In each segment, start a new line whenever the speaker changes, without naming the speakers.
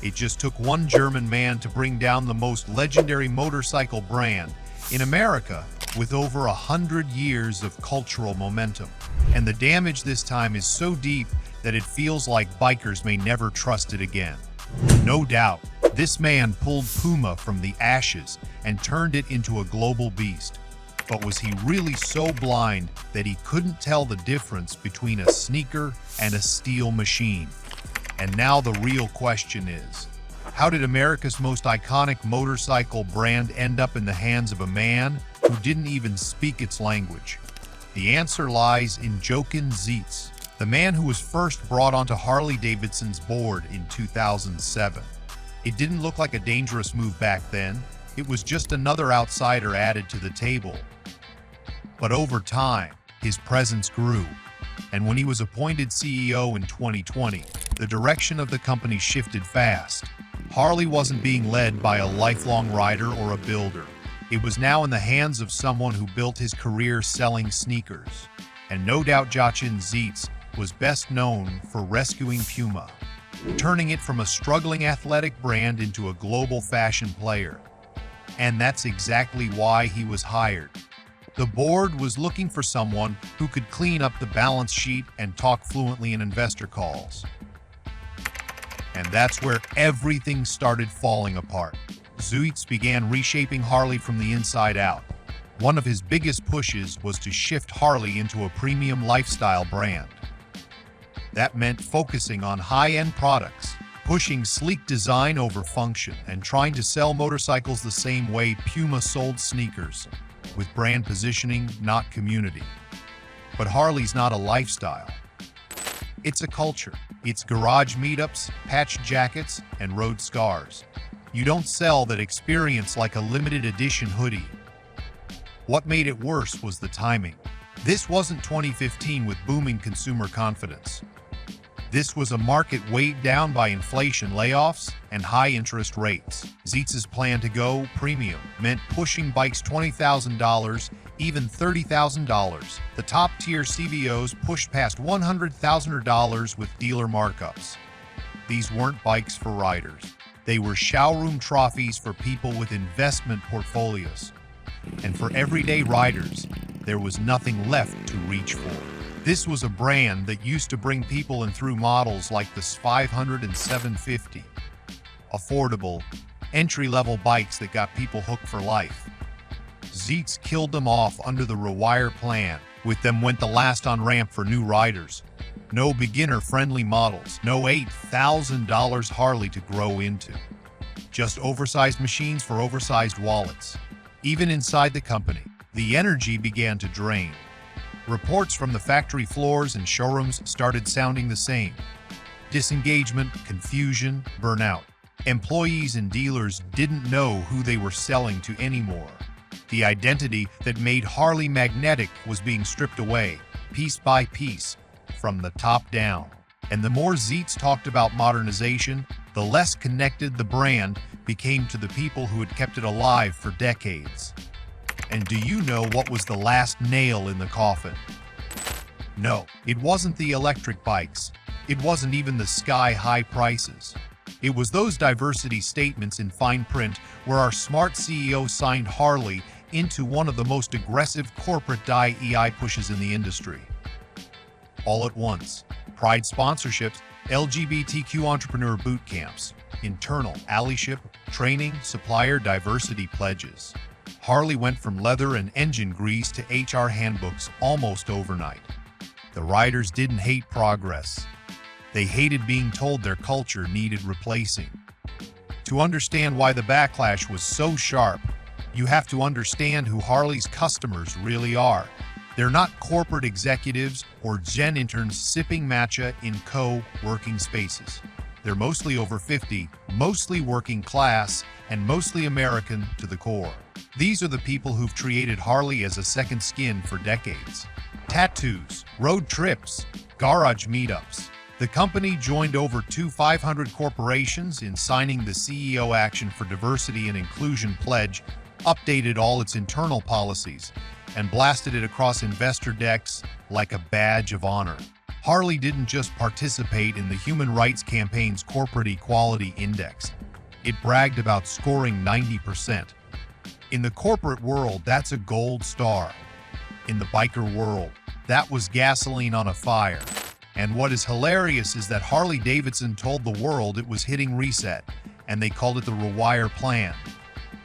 It just took one German man to bring down the most legendary motorcycle brand in America with over 100 years of cultural momentum. And the damage this time is so deep that it feels like bikers may never trust it again. No doubt, this man pulled Puma from the ashes and turned it into a global beast. But was he really so blind that he couldn't tell the difference between a sneaker and a steel machine? And now the real question is, how did America's most iconic motorcycle brand end up in the hands of a man who didn't even speak its language? The answer lies in Jochen Zeitz, the man who was first brought onto Harley-Davidson's board in 2007. It didn't look like a dangerous move back then. It was just another outsider added to the table. But over time, his presence grew, and when he was appointed CEO in 2020, the direction of the company shifted fast. Harley wasn't being led by a lifelong rider or a builder. It was now in the hands of someone who built his career selling sneakers. And no doubt Jochen Zeitz was best known for rescuing Puma, turning it from a struggling athletic brand into a global fashion player. And that's exactly why he was hired. The board was looking for someone who could clean up the balance sheet and talk fluently in investor calls. And that's where everything started falling apart. Zeitz began reshaping Harley from the inside out. One of his biggest pushes was to shift Harley into a premium lifestyle brand. That meant focusing on high-end products, pushing sleek design over function, and trying to sell motorcycles the same way Puma sold sneakers, with brand positioning, not community. But Harley's not a lifestyle. It's a culture. It's garage meetups, patch jackets, and road scars. You don't sell that experience like a limited edition hoodie. What made it worse was the timing. This wasn't 2015 with booming consumer confidence. This was a market weighed down by inflation, layoffs, and high interest rates. Zeitz's plan to go premium meant pushing bikes $20,000, even $30,000. The top-tier CVOs pushed past $100,000 with dealer markups. These weren't bikes for riders. They were showroom trophies for people with investment portfolios. And for everyday riders, there was nothing left to reach for. This was a brand that used to bring people in through models like the 500 and 750. Affordable, entry-level bikes that got people hooked for life. Zeitz killed them off under the Rewire plan. With them went the last on-ramp for new riders. No beginner-friendly models, no $8,000 Harley to grow into. Just oversized machines for oversized wallets. Even inside the company, the energy began to drain. Reports from the factory floors and showrooms started sounding the same. Disengagement, confusion, burnout. Employees and dealers didn't know who they were selling to anymore. The identity that made Harley magnetic was being stripped away, piece by piece, from the top down. And the more Zeitz talked about modernization, the less connected the brand became to the people who had kept it alive for decades. And do you know what was the last nail in the coffin? No, it wasn't the electric bikes. It wasn't even the sky-high prices. It was those diversity statements in fine print where our smart CEO signed Harley into one of the most aggressive corporate DEI pushes in the industry. All at once, Pride sponsorships, LGBTQ entrepreneur boot camps, internal allyship, training, supplier diversity pledges. Harley went from leather and engine grease to HR handbooks almost overnight. The riders didn't hate progress. They hated being told their culture needed replacing. To understand why the backlash was so sharp, you have to understand who Harley's customers really are. They're not corporate executives or Gen interns sipping matcha in co-working spaces. They're mostly over 50, mostly working class, and mostly American to the core. These are the people who've created Harley as a second skin for decades. Tattoos, road trips, garage meetups. The company joined over 500 corporations in signing the CEO Action for Diversity and Inclusion pledge, updated all its internal policies, and blasted it across investor decks like a badge of honor. Harley didn't just participate in the Human Rights Campaign's Corporate Equality Index. It bragged about scoring 90%. In the corporate world, that's a gold star. In the biker world, that was gasoline on a fire. And what is hilarious is that Harley-Davidson told the world it was hitting reset, and they called it the Rewire Plan.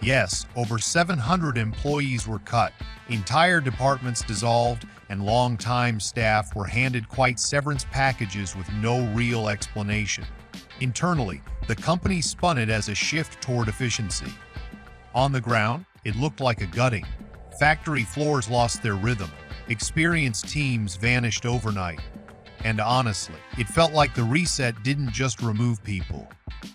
Yes, over 700 employees were cut, entire departments dissolved, and long-time staff were handed quite severance packages with no real explanation. Internally, the company spun it as a shift toward efficiency. On the ground, it looked like a gutting. Factory floors lost their rhythm. Experienced teams vanished overnight. And honestly, it felt like the reset didn't just remove people.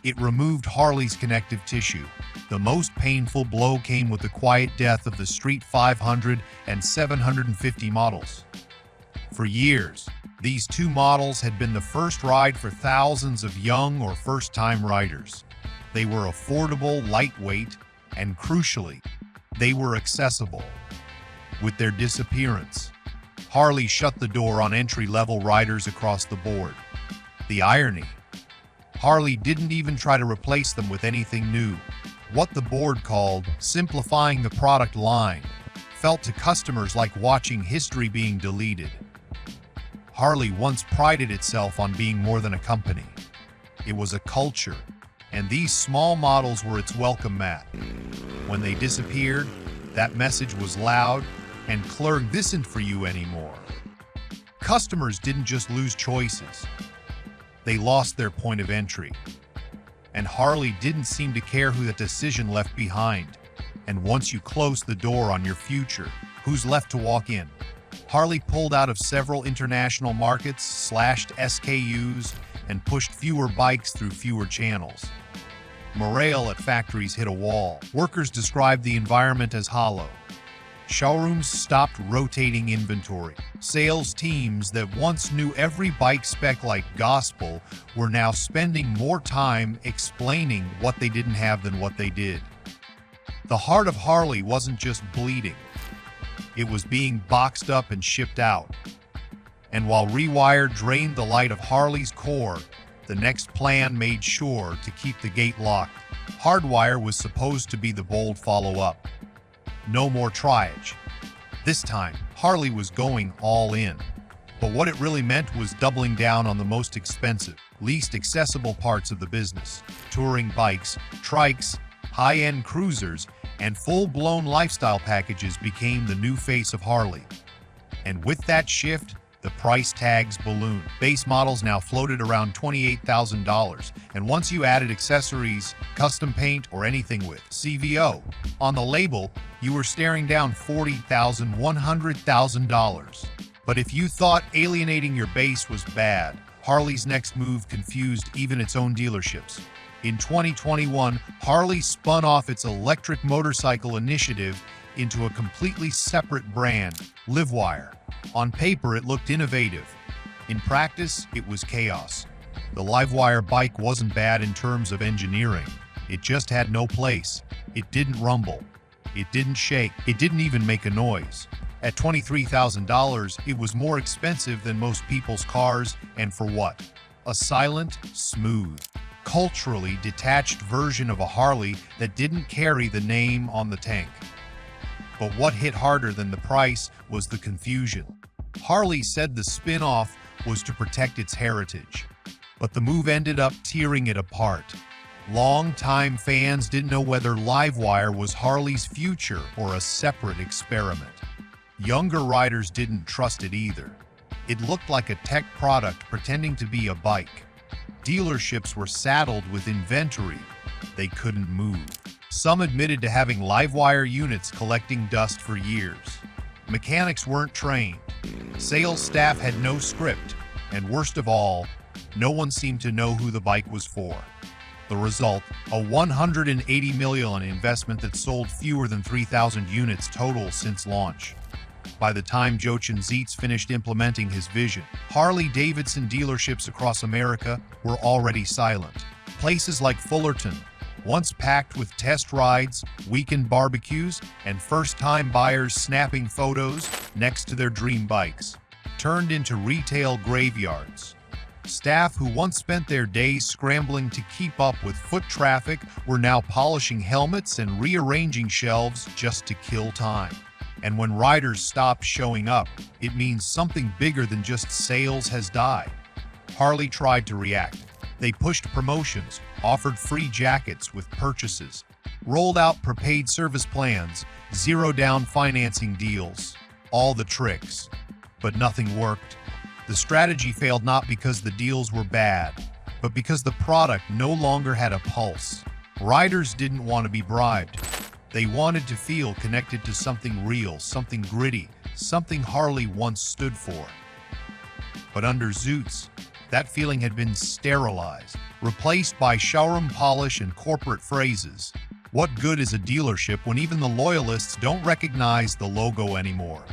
It removed Harley's connective tissue. The most painful blow came with the quiet death of the Street 500 and 750 models. For years, these two models had been the first ride for thousands of young or first-time riders. They were affordable, lightweight, and crucially, they were accessible. With their disappearance, Harley shut the door on entry-level riders across the board. The irony: Harley didn't even try to replace them with anything new. What the board called simplifying the product line felt to customers like watching history being deleted. Harley once prided itself on being more than a company. It was a culture, and these small models were its welcome mat. When they disappeared, that message was loud and clear: "This isn't for you anymore." Customers didn't just lose choices, they lost their point of entry. And Harley didn't seem to care who that decision left behind. And once you close the door on your future, who's left to walk in? Harley pulled out of several international markets, slashed SKUs, and pushed fewer bikes through fewer channels. Morale at factories hit a wall. Workers described the environment as hollow. Showrooms stopped rotating inventory. Sales teams that once knew every bike spec like gospel were now spending more time explaining what they didn't have than what they did. The heart of Harley wasn't just bleeding. It was being boxed up and shipped out. And while Rewire drained the light of Harley's core, the next plan made sure to keep the gate locked. Hardwire was supposed to be the bold follow-up. No more triage. This time, Harley was going all in. But what it really meant was doubling down on the most expensive, least accessible parts of the business. Touring bikes, trikes, high-end cruisers, and full-blown lifestyle packages became the new face of Harley. And with that shift, the price tags ballooned. Base models now floated around $28,000, and once you added accessories, custom paint, or anything with CVO on the label, you were staring down $40,000, $100,000. But if you thought alienating your base was bad, Harley's next move confused even its own dealerships. In 2021, Harley spun off its electric motorcycle initiative into a completely separate brand, Livewire. On paper, it looked innovative. In practice, it was chaos. The Livewire bike wasn't bad in terms of engineering. It just had no place. It didn't rumble. It didn't shake. It didn't even make a noise. At $23,000, it was more expensive than most people's cars, and for what? A silent, smooth, culturally detached version of a Harley that didn't carry the name on the tank. But what hit harder than the price was the confusion. Harley said the spin-off was to protect its heritage, but the move ended up tearing it apart. Long-time fans didn't know whether Livewire was Harley's future or a separate experiment. Younger riders didn't trust it either. It looked like a tech product pretending to be a bike. Dealerships were saddled with inventory they couldn't move. Some admitted to having Livewire units collecting dust for years. Mechanics weren't trained. Sales staff had no script. And worst of all, no one seemed to know who the bike was for. The result, a $180 million investment that sold fewer than 3,000 units total since launch. By the time Jochen Zeitz finished implementing his vision, Harley-Davidson dealerships across America were already silent. Places like Fullerton, once packed with test rides, weekend barbecues, and first-time buyers snapping photos next to their dream bikes, turned into retail graveyards. Staff who once spent their days scrambling to keep up with foot traffic were now polishing helmets and rearranging shelves just to kill time. And when riders stop showing up, it means something bigger than just sales has died. Harley tried to react. They pushed promotions, offered free jackets with purchases, rolled out prepaid service plans, zero-down financing deals, all the tricks. But nothing worked. The strategy failed not because the deals were bad, but because the product no longer had a pulse. Riders didn't want to be bribed. They wanted to feel connected to something real, something gritty, something Harley once stood for. But under Zoots, that feeling had been sterilized, replaced by showroom polish and corporate phrases. What good is a dealership when even the loyalists don't recognize the logo anymore?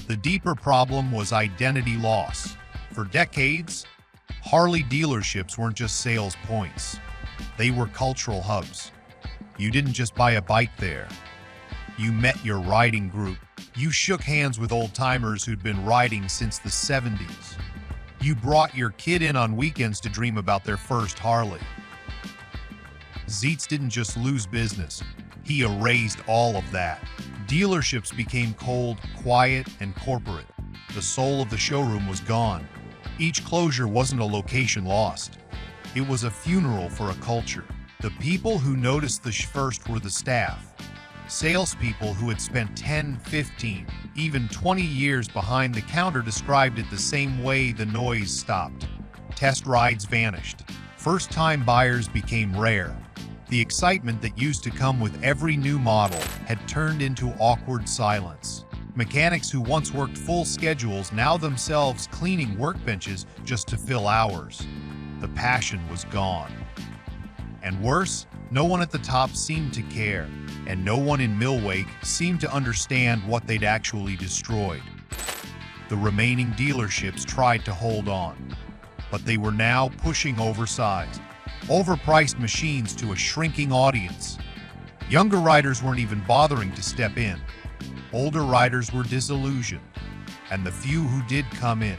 The deeper problem was identity loss. For decades, Harley dealerships weren't just sales points. They were cultural hubs. You didn't just buy a bike there. You met your riding group. You shook hands with old-timers who'd been riding since the 70s. You brought your kid in on weekends to dream about their first Harley. Zeitz didn't just lose business. He erased all of that. Dealerships became cold, quiet, and corporate. The soul of the showroom was gone. Each closure wasn't a location lost. It was a funeral for a culture. The people who noticed the first were the staff. Salespeople who had spent 10, 15, even 20 years behind the counter described it the same way the noise stopped. Test rides vanished. First-time buyers became rare. The excitement that used to come with every new model had turned into awkward silence. Mechanics who once worked full schedules now themselves cleaning workbenches just to fill hours. The passion was gone. And worse, no one at the top seemed to care, and no one in Millwake seemed to understand what they'd actually destroyed. The remaining dealerships tried to hold on, but they were now pushing oversized, overpriced machines to a shrinking audience. Younger riders weren't even bothering to step in. Older riders were disillusioned, and the few who did come in,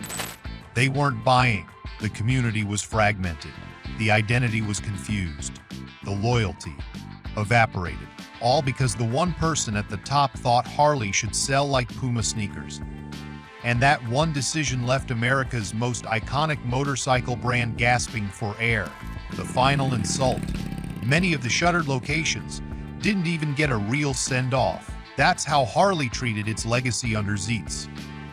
they weren't buying. The community was fragmented. The identity was confused. The loyalty evaporated, all because the one person at the top thought Harley should sell like Puma sneakers. And that one decision left America's most iconic motorcycle brand gasping for air. The final insult. Many of the shuttered locations didn't even get a real send-off. That's how Harley treated its legacy under Zeitz.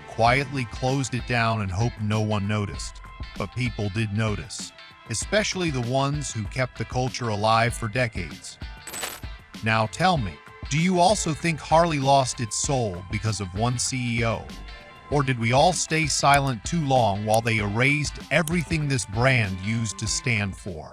Quietly closed it down and hoped no one noticed. But people did notice, especially the ones who kept the culture alive for decades. Now tell me, do you also think Harley lost its soul because of one CEO? Or did we all stay silent too long while they erased everything this brand used to stand for?